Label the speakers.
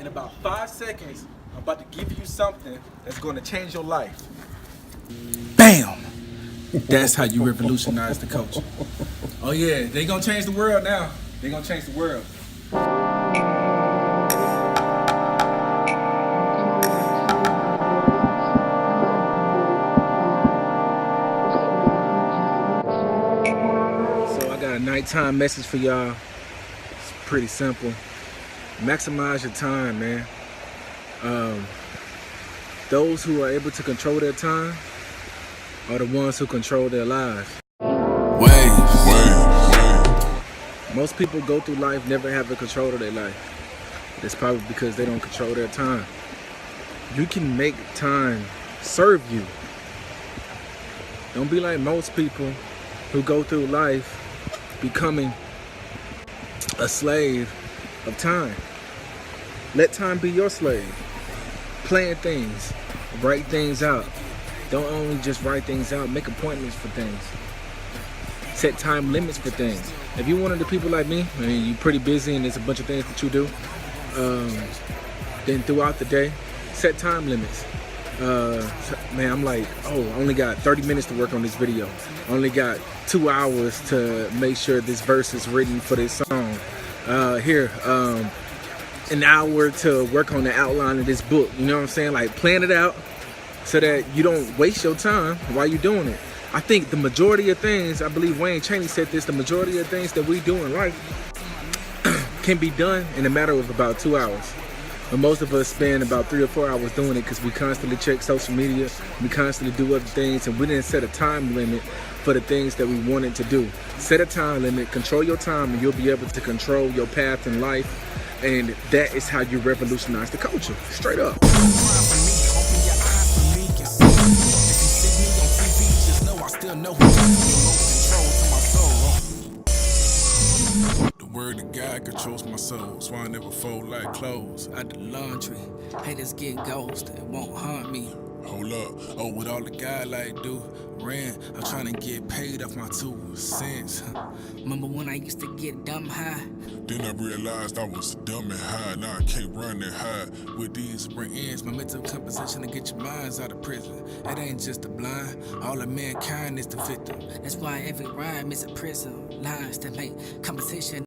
Speaker 1: In about 5 seconds, I'm about to give you something that's going to change your life. Bam! That's how you revolutionize the culture. Oh yeah, they gonna change the world now. They gonna change the world. So I got a nighttime message for y'all. It's pretty simple. Maximize your time, man. Those who are able to control their time are the ones who control their lives. Most people go through life never having control of their life. It's probably because they don't control their time. You can make time serve you. Don't be like most people who go through life becoming a slave of time. Let time be your slave. Plan things, write things out. Don't only just write things out, make appointments for things. Set time limits for things. If you're one of the people like me, I mean, you're pretty busy and there's a bunch of things that you do, then throughout the day, set time limits. Man, I'm like, oh, I only got 30 minutes to work on this video. I only got 2 hours to make sure this verse is written for this song. An hour to work on the outline of this book. You know what I'm saying? Like, plan it out so that you don't waste your time while you're doing it. I think the majority of things, I believe Wayne Chaney said this, the majority of things that we do in life can be done in a matter of about 2 hours. But most of us spend about 3 or 4 hours doing it because we constantly check social media, we constantly do other things, and we didn't set a time limit for the things that we wanted to do. Set a time limit, control your time, and you'll be able to control your path in life. And that is how you revolutionize the culture, straight up.
Speaker 2: The word of God controls my soul, so I never fold like clothes.
Speaker 3: I do laundry, haters get ghost, it won't harm me.
Speaker 2: Hold up, oh, with all the God like do, ran, I'm trying to get paid off my 2 cents.
Speaker 3: Remember when I used to get dumb high?
Speaker 2: Then I realized I was dumb and high, now I can't run that high. With these ends, my mental composition to get your minds out of prison. It ain't just the blind, all of mankind is the victim.
Speaker 3: That's why every rhyme is a prison, lines that make composition.